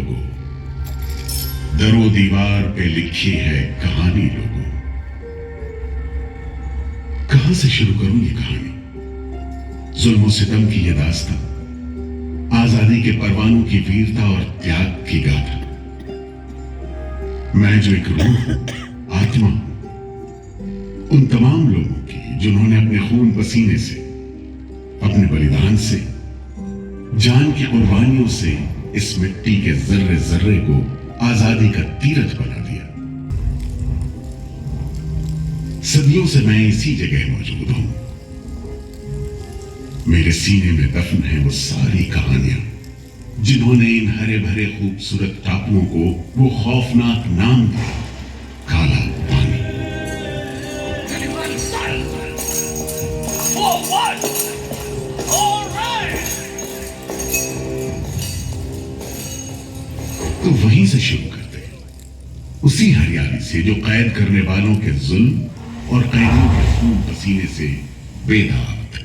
लोगों, दरो दीवार पे लिखी है कहानी लोगों। कहां से शुरू करूं ये कहानी? जुल्म सितम की ये दास्तां, आजादी के परवानों की वीरता और त्याग की गाथा। मैं जो एक रूह हूं, आत्मा हूं, उन तमाम लोगों की जिन्होंने अपने खून पसीने से, अपने बलिदान से, जान की कुर्बानियों से इस मिट्टी के जर्रे जर्रे को आजादी का तीरथ बना दिया। सदियों से मैं इसी जगह मौजूद हूं। मेरे सीने में दफन है वो सारी कहानियां जिन्होंने इन हरे भरे खूबसूरत टापुओं को वो खौफनाक नाम दिया, काला पानी। तो वहीं से शुरू करते हैं, उसी हरियाली से जो कैद करने वालों के जुल्म और कैदियों के खून पसीने से बेदाग थी।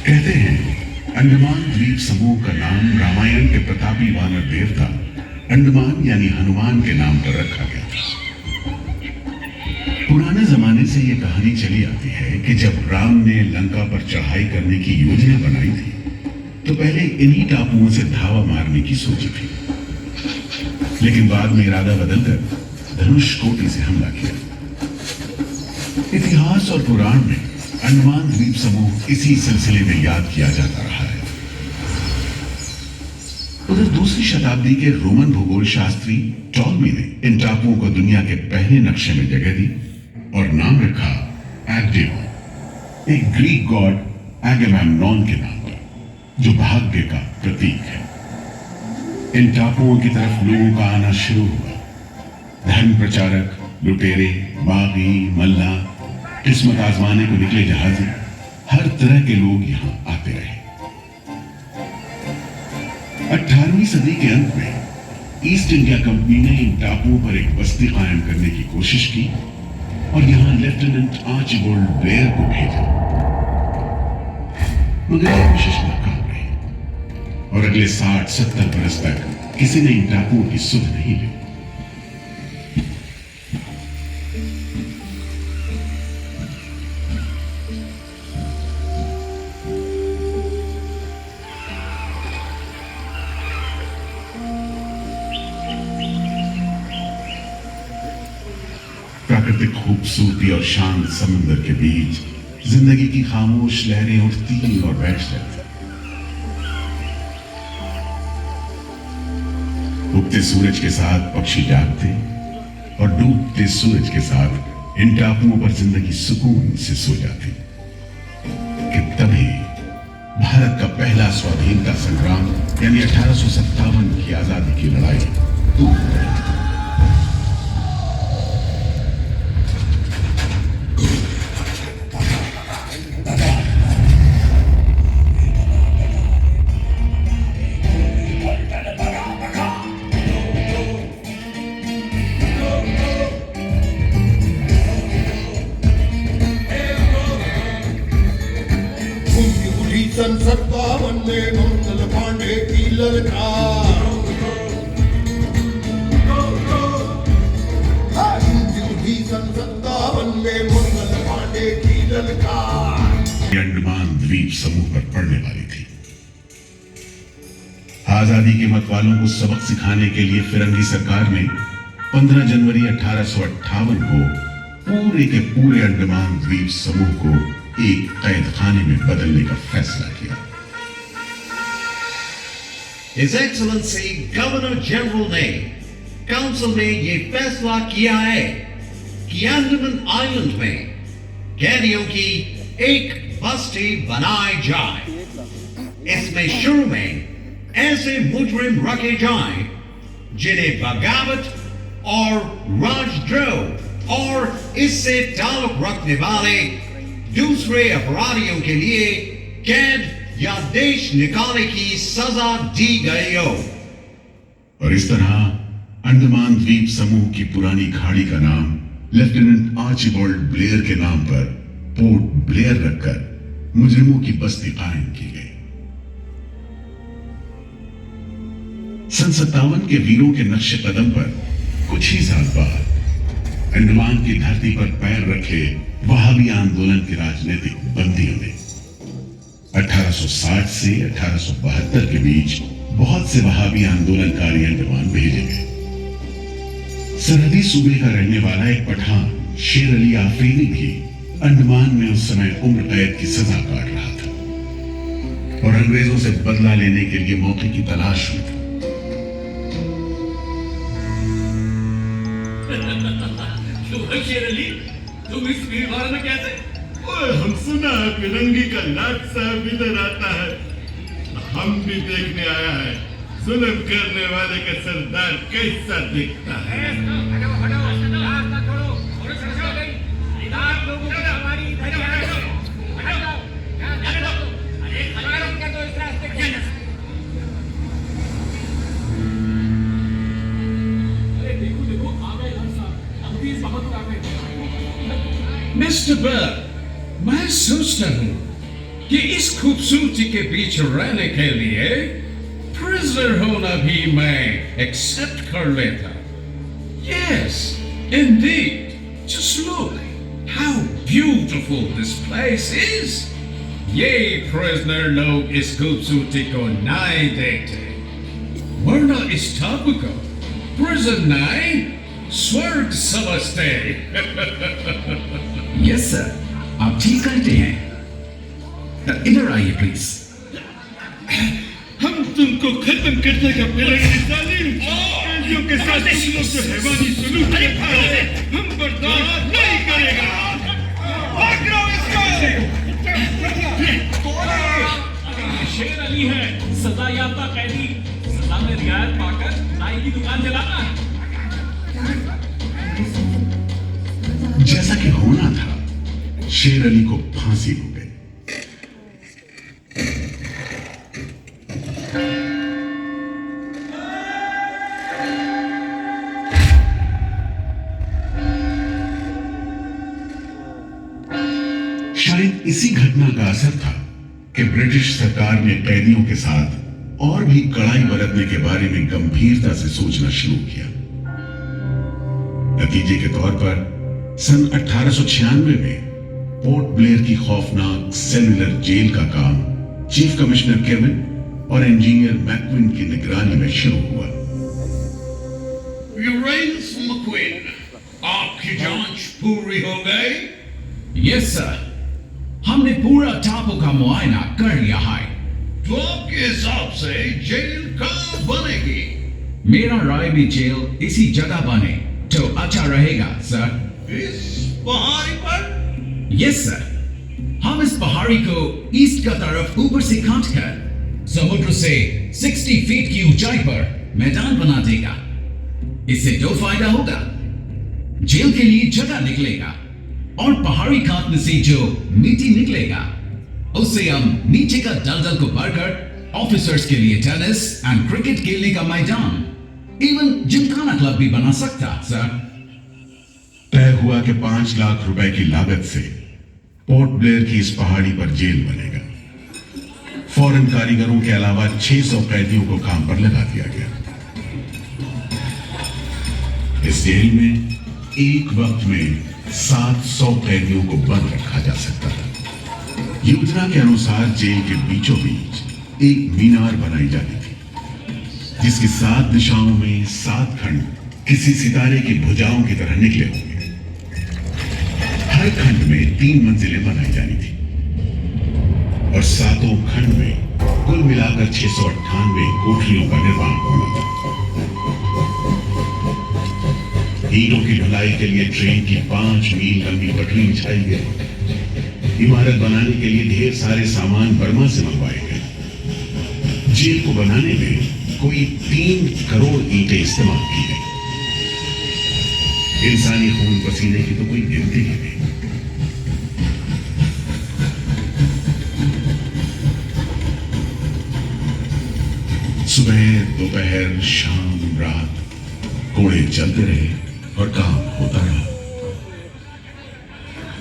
कहते हैं अंडमान द्वीप समूह का नाम रामायण के प्रतापी वानर देवता अंडमान यानी हनुमान के नाम पर रखा गया। पुराने जमाने से यह कहानी चली आती है कि जब राम ने लंका पर चढ़ाई करने की योजना बनाई थी तो पहले इन्हीं टापुओं से धावा मारने की सोची थी, लेकिन बाद में इरादा बदलकर धनुष कोटि से हमला किया। इतिहास और पुराण में अंडमान द्वीप समूह इसी सिलसिले में याद किया जाता रहा है। उधर दूसरी शताब्दी के रोमन भूगोल शास्त्री टॉलमी ने इन टापुओं को दुनिया के पहले नक्शे में जगह दी और नाम रखा एग्डेवन, एक ग्रीक गॉड एगेमेम्नॉन के नाम पर, जो भाग्य का प्रतीक है। इन टापुओं की तरफ लोगों का आना शुरू हुआ। धर्म प्रचारक, लुटेरे, बागी, मल्ला, किस्मत आजमाने को निकले जहाजी, हर तरह के लोग यहां आते रहे। 18वीं सदी के अंत में ईस्ट इंडिया कंपनी ने इन टापुओं पर एक बस्ती कायम करने की कोशिश की और यहां लेफ्टिनेंट आर्चिबाल्ड ब्लेयर को भेजा, मगर यह कोशिश नाकाम रही और अगले 60-70 बरस तक किसी ने इन टापुओं की सुध नहीं ली। प्राकृतिक खूबसूरती और शांत समुद्र के बीच जिंदगी की खामोश लहरें उठती और बैठ जाती। उगते सूरज के साथ पक्षी जागते और डूबते सूरज के साथ इन टापुओं पर जिंदगी सुकून से सो जाती। कि तभी भारत का पहला स्वाधीनता संग्राम यानी 1857 की आजादी की लड़ाई शुरू हो गई। सन 57 में मंगल पांडे की ललकार, सन 57 में मंगल पांडे की ललकार अंडमान द्वीप समूह पर पड़ने वाली थी। आजादी के मत वालों को सबक सिखाने के लिए फिरंगी सरकार ने 15 जनवरी 1858 को पूरे के पूरे अंडमान द्वीप समूह को एक कैद खाने में बदलने का फैसला किया। His Excellency गवर्नर जनरल ने काउंसिल में यह फैसला किया है कि अंडमान आइलैंड में कैदियों की एक बस्ती बनाई जाए। इसमें शुरू में ऐसे मुजरिम रखे जाएं जिन्हें बगावत और राजद्रोह और इससे ताल्लुक रखने वाले दूसरे अपराधियों के लिए कैद या देश निकालने की सजा दी गई हो। और इस तरह अंडमान द्वीप समूह की पुरानी खाड़ी का नाम लेफ्टिनेंट आर्चिबाल्ड ब्लेयर के नाम पर पोर्ट ब्लेयर रखकर मुजरिमों की बस्ती कायम की गई। सन 57 के वीरों के नक्शे कदम पर कुछ ही साल बाद अंडमान की धरती पर पैर रखे वहाबी आंदोलन के राजनीतिक बंदियों ने 1860 से 1872 के बीच बहुत से वहाबी आंदोलनकारी अंडमान भेजे गए। सरहदी सूबे का रहने वाला एक पठान शेर अली आफरीदी भी अंडमान में उस समय उम्र कैद की सजा काट रहा था और अंग्रेजों से बदला लेने के लिए मौके की तलाश में था। शेर अली, तुम इस भीड़ में कैसे? ओए, हम सुना है फिरंगी का लाट साहब इधर आता है। हम भी देखने आया है जुल्म करने वाले का सरदार कैसा दिखता है। हटो हटो, रास्ता छोड़ो, और चलो गई। आप लोगों की हमारी इधर हटो, हटो, हटो। अरे खबर क्या तो इस रास्ते के देखो देखो आ गए हर साहब, अब भी बहुत आ गए। मिस्टर बर्ड, मैं सोचता हूँ कि इस खूबसूरती के बीच रहने के लिए प्रिजनर होना भी मैं एक्सेप्ट कर लेता। Yes, indeed. Just look how beautiful this place is. ये प्रिजनर लोग इस खूबसूरती को नहीं देखते, वरना इस टापू को प्रिजन नहीं स्वर्ग समझते। यस सर, आप ठीक कहते हैं। इधर आइए प्लीज। हम तुमको खत्म कर देगा फिरंगी जालिम। कैदियों के साथ तुम लोग जो हैवानी सलूक करते हो, हम बर्दाश्त नहीं करेगा। पकड़ो इसको। शेर अली है, सजा याफ्ता कैदी, सजा में रियायत पाकर नाई की दुकान जलाना। जैसा कि होना था, शेर अली को फांसी हो गई। शायद इसी घटना का असर था कि ब्रिटिश सरकार ने कैदियों के साथ और भी कड़ाई बरतने के बारे में गंभीरता से सोचना शुरू किया। नतीजे के तौर पर सन 1896 में पोर्ट ब्लेयर की खौफनाक सेलुलर जेल का काम चीफ कमिश्नर केविन और इंजीनियर मैक्विन की निगरानी में शुरू हुआ। यूरेंस मैक्विन, आपकी जांच पूरी हो गई? यस सर, हमने पूरा टापू का मुआयना कर लिया है। तो आपके हिसाब से जेल कहाँ बनेगी? मेरा राय भी जेल इसी जगह बने तो अच्छा रहेगा सर। इस पहाड़ी पर? यस सर, हम इस पहाड़ी को ईस्ट का तरफ ऊपर से काटकर समुद्र से 60 फीट की ऊंचाई पर मैदान बना देगा। इससे दो फायदा होगा, जेल के लिए जगह निकलेगा और पहाड़ी काटने से जो मिट्टी निकलेगा उससे हम नीचे का दलदल को भरकर ऑफिसर्स के लिए टेनिस एंड क्रिकेट खेलने का मैदान, इवन जिमखाना क्लब भी बना सकता सर। तय हुआ कि 5 लाख रुपए की लागत से पोर्ट ब्लेयर की इस पहाड़ी पर जेल बनेगा। फॉरेन कारीगरों के अलावा 600 कैदियों को काम पर लगा दिया गया। इस जेल में एक वक्त में 700 कैदियों को बंद रखा जा सकता था। योजना के अनुसार जेल के बीचों बीच एक मीनार बनाई जाती थी, जिसकी 7 दिशाओं में 7 खंड किसी सितारे की भुजाओं की तरह निकले होंगे। हर खंड में 3 मंजिलें बनाई जानी थी और 7 खंड में कुल मिलाकर 698 कोठरियों का निर्माण होना था। ईंटों की ढुलाई के लिए ट्रेन की 5 मील लंबी पटरी बिछाई गई। इमारत बनाने के लिए ढेर सारे सामान बर्मा से मंगवाए गए। जेल को बनाने में कोई 3 करोड़ ईंटें इस्तेमाल की गई। इंसानी खून पसीने की तो कोई गिनती ही नहीं। सुबह, दोपहर, शाम, रात कोड़े चलते रहे और काम होता रहा।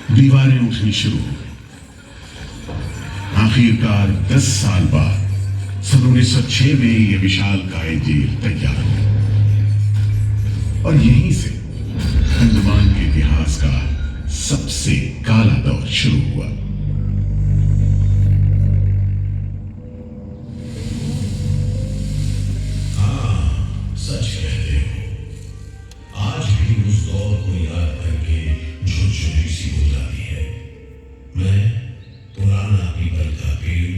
दीवारें उठनी शुरू हो गई। आखिरकार 10 साल बाद सन 1906 में यह विशालकाय जेल तैयार हुई और यहीं से अंडमान के इतिहास का सबसे काला दौर शुरू हुआ। सच कहते हो, आज भी उस दौर को याद करके झुरझुरी सी हो जाती है। मैं पुराना पीपल का पेड़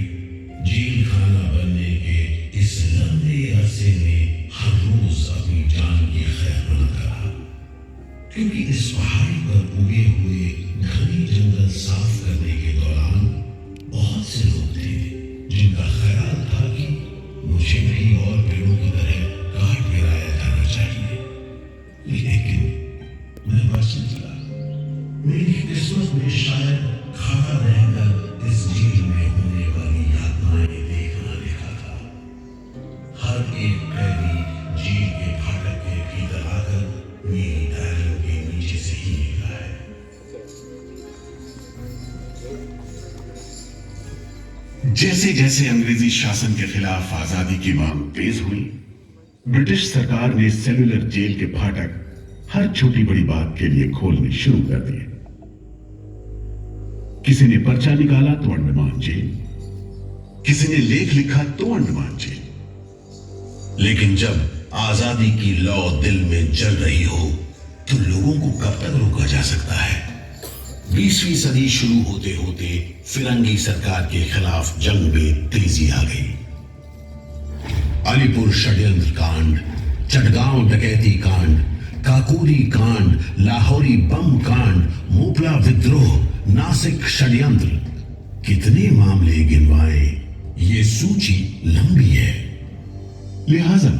जेल खाना बनने के इस लंबे अरसे में हर रोज अपनी जान की खैर बनाता रहा, क्योंकि इस पहाड़ी पर उगे हुए घने जंगल साफ करने के दौरान बहुत से लोग थे जिनका ख्याल था कि मुझे भी और पेड़ों की तरह काट गिराया जाना चाहिए, लेकिन मैं बच नहीं चला। मेरी किस्मत में शायद खड़ा रहकर इस जेल में होने वाली यातनाएं देखना लिखा था। हर एक कैदी जेल के फाटक के भीतर आकर मेरी डायरियों के नीचे से ही निकला है। जैसे जैसे अंग्रेजी शासन के खिलाफ आजादी की मांग तेज हुई, ब्रिटिश सरकार ने सेलुलर जेल के फाटक हर छोटी बड़ी बात के लिए खोलने शुरू कर दिए। किसी ने पर्चा निकाला तो अंडमान जेल, किसी ने लेख लिखा तो अंडमान जेल। लेकिन जब आजादी की लौ दिल में जल रही हो तो लोगों को कब तक रोका जा सकता है? 20वीं सदी शुरू होते होते फिरंगी सरकार के खिलाफ जंग में तेजी आ गई। अलीपुर षड्यंत्र कांड, चटगांव डकैती कांड, काकोरी कांड, लाहौरी बम कांड, मोपला विद्रोह, नासिक षड्यंत्र, कितने मामले गिनवाए, ये सूची लंबी है। लिहाजा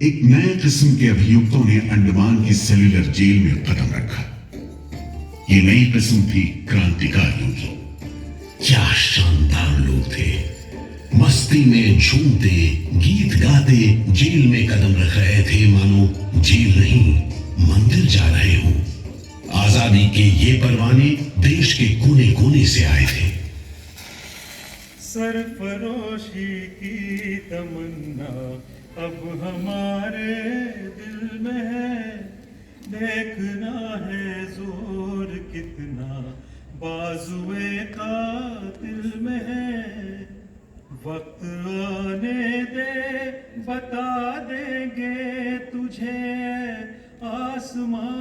एक नए किस्म के अभियुक्तों ने अंडमान की सेल्युलर जेल में कदम रखा। ये नई किस्म थी क्रांतिकारियों की। क्या शानदार लोग थे, मस्ती में झूमते, गीत गाते जेल में कदम रख रहे थे, मानो जेल नहीं मंदिर जा रहे हो। आजादी के ये परवाने देश के कोने कोने से आए थे। सरफरोशी की तमन्ना अब हमारे दिल में है, देखना है जोर कितना बाजुए कातिल में है। वक्त आने दे बता देंगे तुझे आसमां,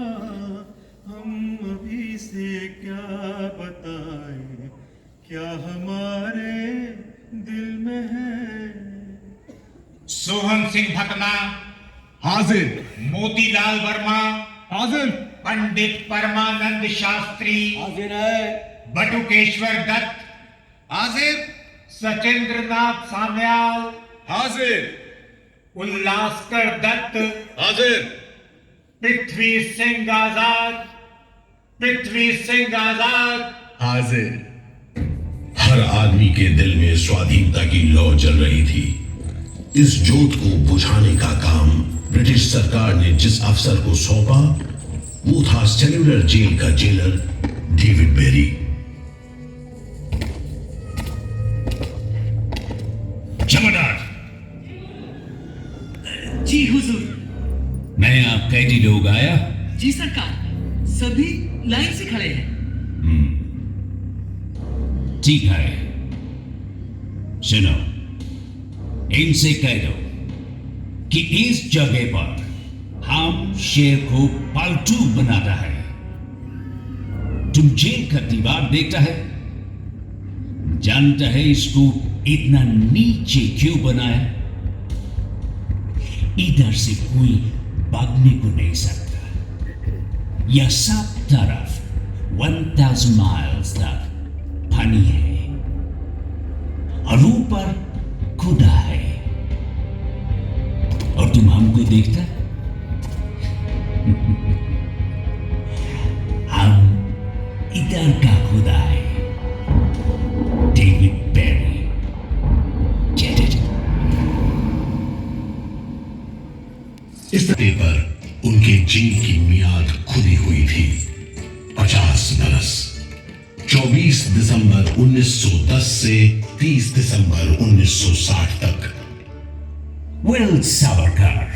हम अभी से क्या बताएं क्या हमारे दिल में है। सोहन सिंह भकना, हाजिर। मोतीलाल वर्मा, हाजिर। पंडित परमानंद शास्त्री, हाजिर है। बटुकेश्वर दत्त, हाजिर। सचेंद्र नाथ सान्याल, हाजिर। उल्लासकर दत्त, हाजिर। पृथ्वी सिंह आजाद, पृथ्वी सिंह आजाद, हाजिर। हर आदमी के दिल में स्वाधीनता की लौ जल रही थी। इस जोत को बुझाने का काम ब्रिटिश सरकार ने जिस अफसर को सौंपा वो था सेल्युलर जेल का जेलर डेविड बेरी। जमादार। जी हुजूर। नया कैदी लोग आया? जी सरकार, सभी लाइन से खड़े हैं। ठीक है, सुनो, इनसे कह दो कि इस जगह पर हम शेर को पालतू बनाता है। तुम जेल का दीवार देखता है, जानता है इसको इतना नीचे क्यों बनाया? इधर से कोई भागने को नहीं सकता। यह सब तरफ 1000 माइल्स तक पानी है और ऊपर खुदा है, और तुम हमको देखता? हम इधर का खुदा है, डेविड बेरी। Get it? इस तरह पर उनके जेल की मियाद खुदी हुई थी 50 बरस। 30 दिसंबर 1910 से 30 दिसंबर 1960 तक। वेल सावरकर,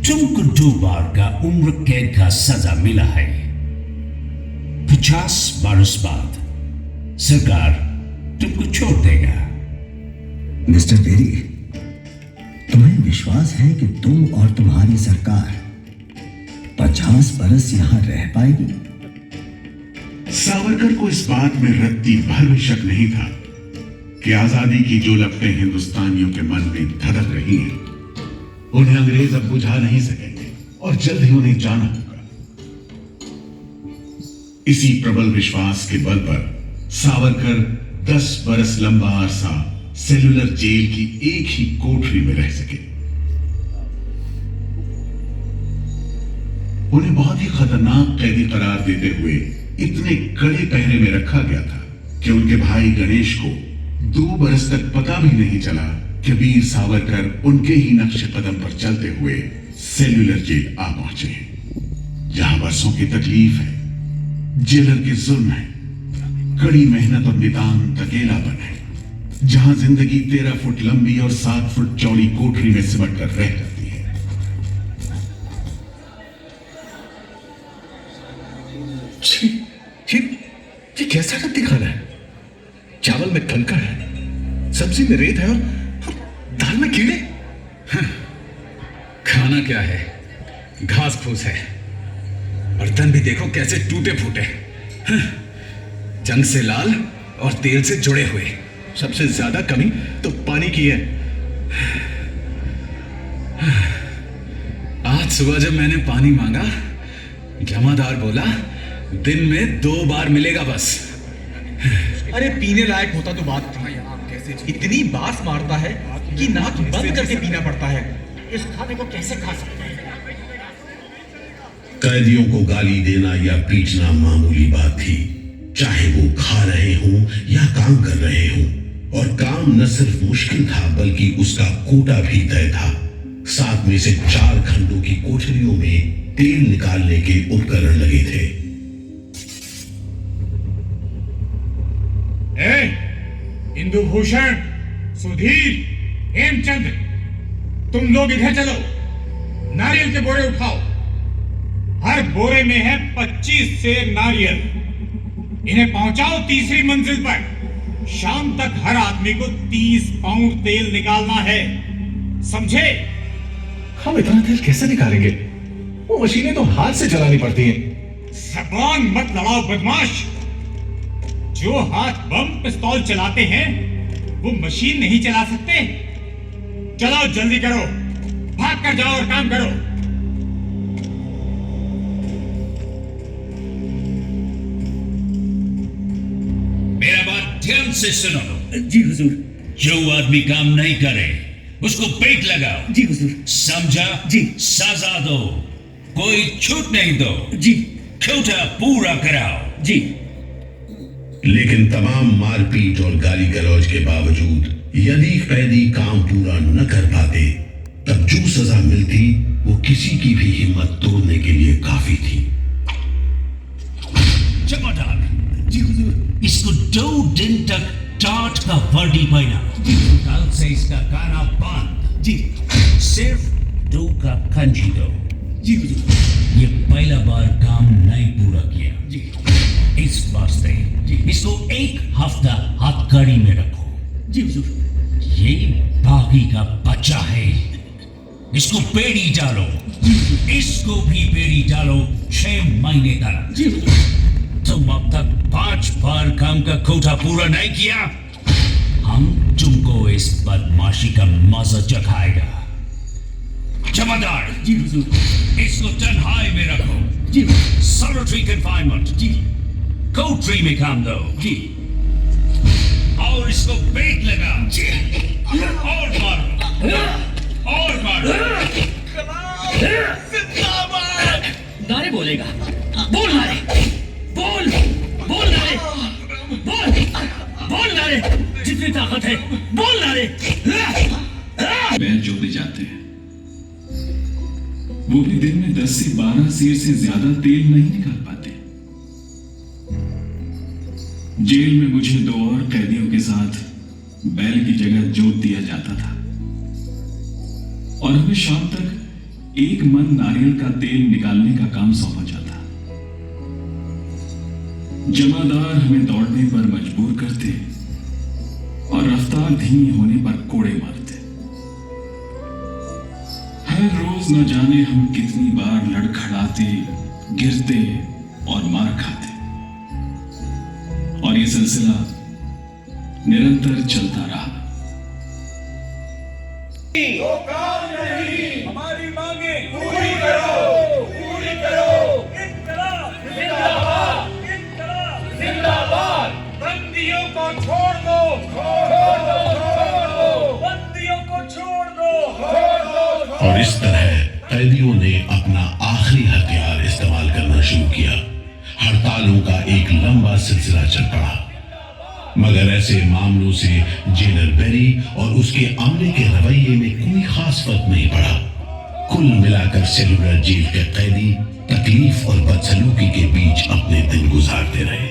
तुमको 2 बार का उम्र कैद का सजा मिला है। 50 बरस बाद सरकार तुमको छोड़ देगा। मिस्टर बेरी, तुम्हें विश्वास है कि तुम और तुम्हारी सरकार 50 बरस यहां रह पाएगी? सावरकर को इस बात में रत्ती भर भी शक नहीं था कि आजादी की जो लपटें हिंदुस्तानियों के मन में धड़क रही हैं, उन्हें अंग्रेज अब बुझा नहीं सकेंगे और जल्द ही उन्हें जाना होगा। इसी प्रबल विश्वास के बल पर सावरकर 10 बरस लंबा अरसा सेलुलर जेल की एक ही कोठरी में रह सके। उन्हें बहुत ही खतरनाक कैदी करार देते हुए इतने कड़े पहरे में रखा गया था कि उनके भाई गणेश को 2 बरस तक पता भी नहीं चला कि वीर सावरकर उनके ही नक्शे कदम पर चलते हुए सेल्युलर जेल आ पहुंचे हैं, जहां बरसों की तकलीफ है, जेलर के जुल्म है, कड़ी मेहनत और नितांत अकेलापन है, जहां जिंदगी 13 फुट लंबी और 7 फुट चौड़ी कोठरी में सिमट कर रह जाती है। ये कैसा रद्दी खाना है? चावल में कंकड़ है, सब्जी में रेत है और दाल में कीड़े। खाना क्या है? घास फूस है। बर्तन भी देखो कैसे टूटे फूटे, जंग से लाल और तेल से जुड़े हुए। सबसे ज्यादा कमी तो पानी की है। आज सुबह जब मैंने पानी मांगा, जमादार बोला दिन में 2 बार मिलेगा बस। अरे पीने लायक होता तो बात थी। इतनी बास मारता है कि नाक बंद करके पीना पड़ता है। इस खाने को कैसे खा सकते हैं? कैदियों को गाली देना या पीटना मामूली बात थी, चाहे वो खा रहे हों या काम कर रहे हों। और काम न सिर्फ मुश्किल था बल्कि उसका कोटा भी तय था। 7 में से 4 खंडों की कोठरियों में तेल निकालने के उपकरण लगे थे। इंदुभूषण, सुधीर, हेमचंद, तुम लोग इधर चलो। नारियल के बोरे उठाओ। हर बोरे में है 25 सेर नारियल। इन्हें पहुंचाओ 3री मंजिल पर। शाम तक हर आदमी को 30 पाउंड तेल निकालना है, समझे? हम इतना तेल कैसे निकालेंगे? वो मशीनें तो हाथ से चलानी पड़ती हैं। ज़बान मत लड़ाओ बदमाश। जो हाथ बम पिस्तौल चलाते हैं वो मशीन नहीं चला सकते। चलो जल्दी करो, भाग कर जाओ और काम करो। मेरा बात ध्यान से सुनो। जी हुजूर। जो आदमी काम नहीं करे उसको पेट लगाओ। जी हुजूर। समझा? जी। सजा दो, कोई छूट नहीं दो। जी। कोटा पूरा कराओ। जी। लेकिन तमाम मारपीट और गाली गलौज के बावजूद यदि कैदी काम पूरा न कर पाते, तब जो सजा मिलती वो किसी की भी हिम्मत तोड़ने के लिए काफी थी। जमादार जी हुजूर। इसको 2 दिन तक टाट का वर्दी पहना। कल से इसका खाना बंद। जी। सिर्फ 2 कप कंजी दो। जी हुजूर। ये पहला बार काम नहीं पूरा किया। जी। इस वास्ते इसको 1 हफ्ता हथकड़ी में रखो। जी हुजूर। ये बागी का बच्चा है, इसको बेड़ी डालो। इसको भी बेड़ी डालो 6 महीने तक। जी हुजूर। तुम अब तक 5 बार काम का कोटा पूरा नहीं किया, हम तुमको इस बदमाशी का मजा चखाएगा। जमादार जी हुजूर। इसको तन्हाई में रखो। जी। Solitary confinement. जी। कोठरी में काम दो। जी। और इसको पेट लगा। और मारो, और मारो। नारे बोलेगा। बोल नारे, बोल, बोल नारे, बोल नारे, जितनी ताकत है बोल नारे। बैल जोते जाते हैं, वो भी दिन में 10 से 12 सेर से ज्यादा तेल नहीं निकाल पाते। जेल में मुझे 2 और कैदियों के साथ बैल की जगह जोत दिया जाता था और हमें शाम तक 1 मन नारियल का तेल निकालने का काम सौंपा जाता। जमादार हमें दौड़ने पर मजबूर करते और रफ्तार धीमी होने पर कोड़े मारते। हर रोज न जाने हम कितनी बार लड़खड़ाते, गिरते और मार खाते, और ये सिलसिला निरंतर चलता रहा। हमारी मांगे पूरी करो, पूरी करो। इनकलाब जिंदाबाद, इनकलाब जिंदाबाद। बंदियों को छोड़ दो, छोड़ दो, बंदियों को छोड़ दो। और इस तरह कैदियों ने अपना आखिरी हथियार इस्तेमाल करना शुरू किया। हड़तालों का एक लंबा सिलसिला चल पड़ा, मगर ऐसे मामलों से जेलर बेरी और उसके अमले के रवैये में कोई खास फर्क नहीं पड़ा। कुल मिलाकर सेलुलर जेल के कैदी तकलीफ और बदसलूकी के बीच अपने दिन गुजारते रहे।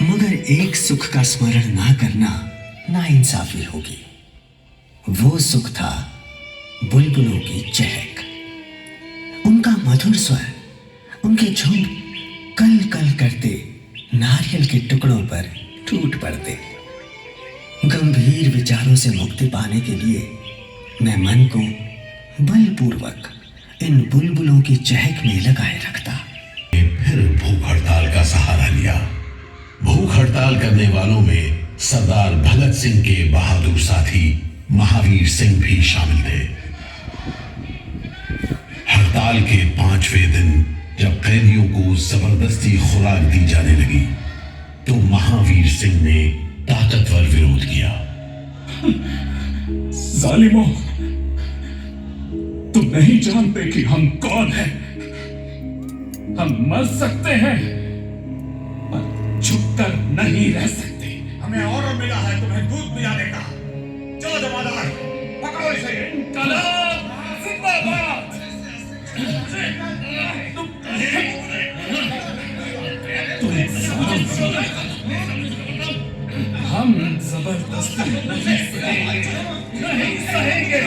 मगर एक सुख का स्मरण ना करना नाइंसाफी होगी। वो सुख था बुलबुलों की चहक, उनका मधुर स्वर, उनके झुंड कल कल करते नारियल के टुकड़ों पर टूट पड़ते। गंभीर विचारों से मुक्ति पाने के लिए मैं मन को बलपूर्वक इन बुलबुलों की चहक में लगाए रखता। फिर भूख हड़ताल का सहारा लिया। भूख हड़ताल करने वालों में सरदार भगत सिंह के बहादुर साथी महावीर सिंह भी शामिल थे। हड़ताल के 5वें दिन जब कैदियों को जबरदस्ती खुराक दी जाने लगी तो महावीर सिंह ने ताकतवर विरोध किया। जालिमों, तुम नहीं जानते कि हम कौन हैं। हम मर सकते हैं पर छुपकर नहीं रह सकते। हमें ऑर्डर मिला है तुम्हें दूध पिलाने का। चलो जमादार, पकड़ो इसे। इनकलाब जिंदाबाद। हम जबरदस्ती नहीं सहेंगे।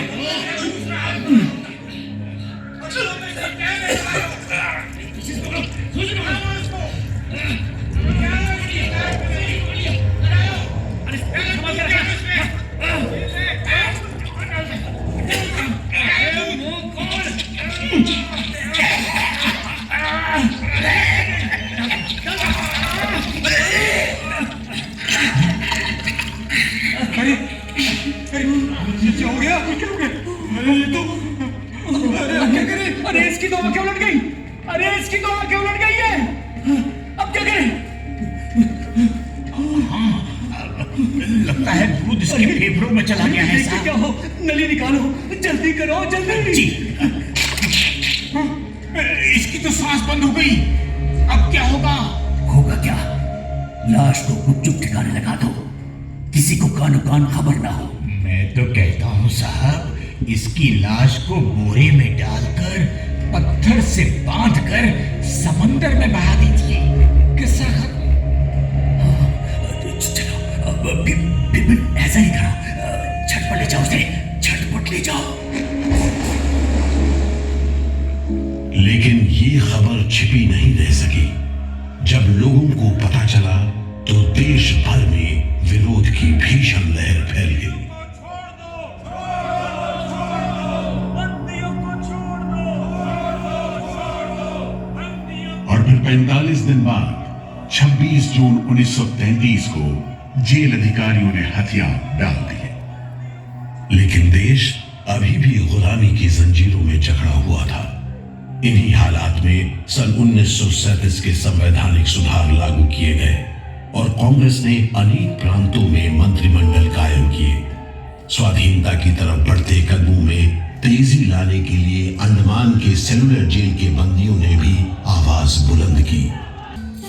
क्या हो गया? क्या हो गया? अरे ये तो क्या करें? अरे इसकी तो आंखें उलट गई। अरे इसकी तो आंखें उलट गई है। अब क्या करें? लगता है दूध इसके फेफड़ों में चला गया है साहब। क्या हो? नली निकालो, जल्दी करो, जल्दी। जी। इसकी तो सांस बंद हो गई। अब क्या होगा? होगा क्या? लाश को गुपचुप ठिकाने लगा दो, किसी को कानो कान खबर ना हो। मैं तो कहता हूँ साहब, इसकी लाश को बोरे में डालकर पत्थर से बांधकर समंदर में बहा दीजिए। किस्सा खत्म। चलो, बिल्कुल ऐसा ही खड़ा। झटपट ले जाओ उसे, झटपट ले जाओ। लेकिन ये खबर छिपी नहीं रह सकी। जब लोगों को पता चला तो देश भर में विरोध की भीषण लहर फैल गई। और फिर 45 दिन बाद 26 जून 1933 को जेल अधिकारियों ने हथियार डाल दिए। लेकिन देश अभी भी गुलामी की जंजीरों में जकड़ा हुआ था। इन्हीं हालात में सन 1937 के संवैधानिक सुधार लागू किए गए और कांग्रेस ने अनेक प्रांतों में मंत्रिमंडल कायम किए। स्वाधीनता की तरफ बढ़ते कदमों में तेजी लाने के लिए अंडमान के सेलुलर जेल के बंदियों ने भी आवाज बुलंद की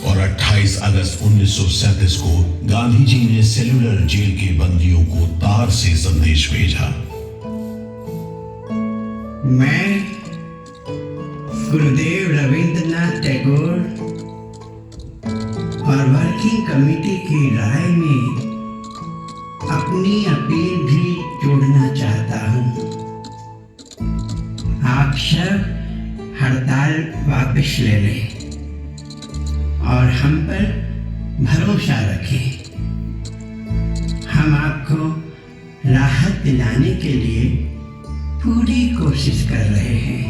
और 28 अगस्त 1937 को गांधी जी ने सेलुलर जेल के बंदियों को तार से संदेश भेजा। मैं गुरुदेव रविंद्रनाथ टैगोर और वर्किंग कमेटी की राय में अपनी अपील भी जोड़ना चाहता हूँ। आप सब हड़ताल वापस ले लें और हम पर भरोसा रखें। हम आपको राहत दिलाने के लिए पूरी कोशिश कर रहे हैं।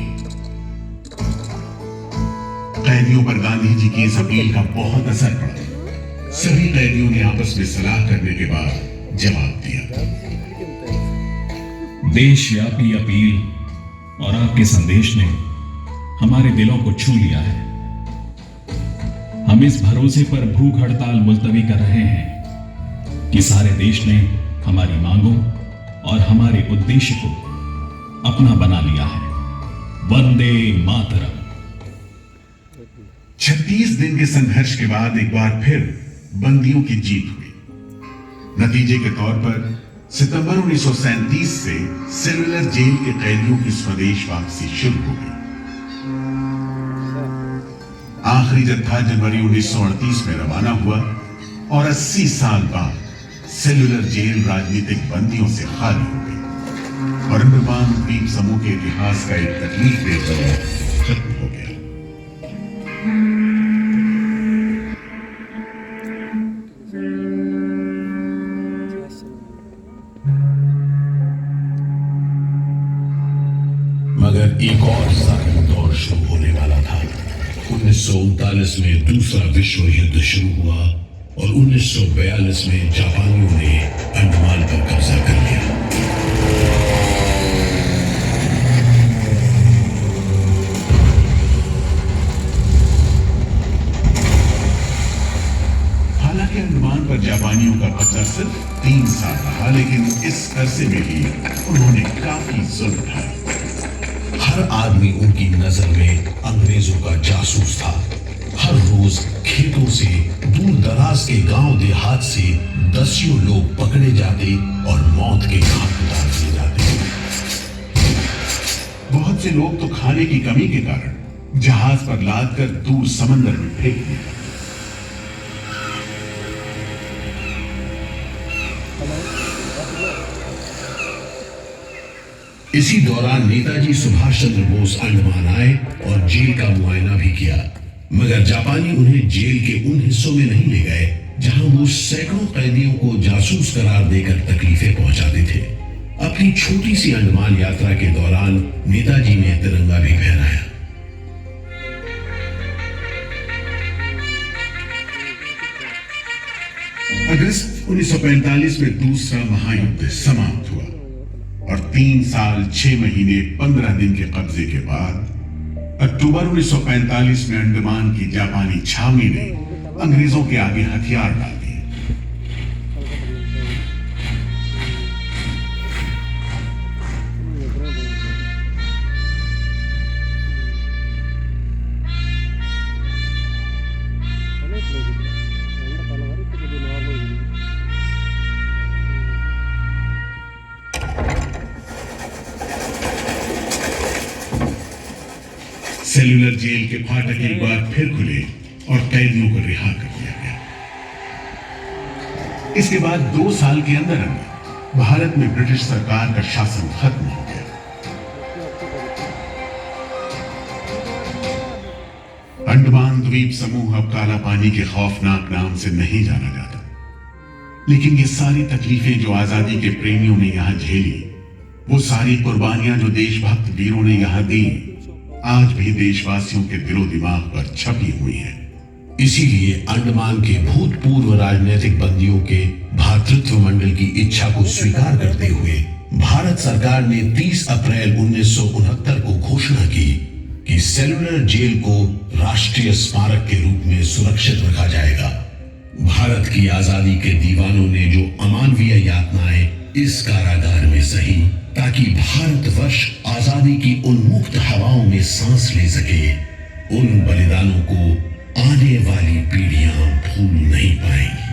कैदियों पर गांधी जी की इस अपील का बहुत असर पड़ा। सभी कैदियों ने आपस में सलाह करने के बाद जवाब दिया। देशव्यापी अपील और आपके संदेश ने हमारे दिलों को छू लिया है। हम इस भरोसे पर भूख हड़ताल मुलतवी कर रहे हैं कि सारे देश ने हमारी मांगों और हमारे उद्देश्य को अपना बना लिया है। वंदे मातरम। 36 दिन के संघर्ष के बाद एक बार फिर बंदियों की जीत हुई। नतीजे के तौर पर सितंबर 1937 से सेलुलर जेल के कैदियों की स्वदेश वापसी शुरू हो गई। आखिरी जत्था जनवरी 1938 में रवाना हुआ और 80 साल बाद सेलुलर जेल राजनीतिक बंदियों से खाली हो गई और अंडमान द्वीप समूह के इतिहास का एक तकलीफ देकर खत्म हो गया। मगर एक और जालिम दौर शुरू होने वाला था। 1939 में दूसरा विश्व युद्ध शुरू हुआ और 1942 में जापानियों ने अंडमान पर कब्जा कर लिया। हालांकि अंडमान पर जापानियों का कब्जा सिर्फ 3 साल रहा, लेकिन इस अरसे में ही उन्होंने काफी जुल्म ढाए। हर आदमी उनकी नजर में अंग्रेजों का जासूस था। हर रोज खेतों से, दूर दराज के गांव देहात से दसियों लोग पकड़े जाते और मौत के घाट उतार दिए जाते। बहुत से लोग तो खाने की कमी के कारण जहाज पर लाद कर दूर समंदर में फेंक दिए जाते। इसी दौरान नेताजी सुभाष चंद्र बोस अंडमान आए और जेल का मुआयना भी किया, मगर जापानी उन्हें जेल के उन हिस्सों में नहीं ले गए जहां वो सैकड़ों कैदियों को जासूस करार देकर तकलीफें पहुंचाते थे। अपनी छोटी सी अंडमान यात्रा के दौरान नेताजी ने तिरंगा भी फहराया। अगस्त 1945 में दूसरा महायुद्ध समाप्त हुआ और 3 साल 6 महीने 15 दिन के कब्जे के बाद अक्टूबर 1945 में अंडमान की जापानी छावनी ने अंग्रेजों के आगे हथियार डाल दिए। सेलुलर जेल के फाटक एक बार फिर खुले और कैदियों को रिहा कर दिया गया। इसके बाद 2 साल के अंदर अंदर भारत में ब्रिटिश सरकार का शासन खत्म हो गया। अंडमान द्वीप समूह अब काला पानी के खौफनाक नाम से नहीं जाना जाता, लेकिन ये सारी तकलीफें जो आजादी के प्रेमियों ने यहां झेली, वो सारी कुर्बानियां जो देशभक्त वीरों ने यहां दी, आज भी देशवासियों के दिलो दिमाग पर छपी हुई है। इसीलिए अंडमान के भूतपूर्व राजनीतिक बंदियों के भातृत्व मंडल की इच्छा को स्वीकार करते हुए भारत सरकार ने 30 अप्रैल 1969 को घोषणा की कि सेलुलर जेल को राष्ट्रीय स्मारक के रूप में सुरक्षित रखा जाएगा। भारत की आजादी के दीवानों ने जो अमानवीय यातनाएं इस कारागार में सही, ताकि भारतवर्ष आजादी की उन्मुक्त हवाओं में सांस ले सके, उन बलिदानों को आने वाली पीढ़ियां भूल नहीं पाएंगी।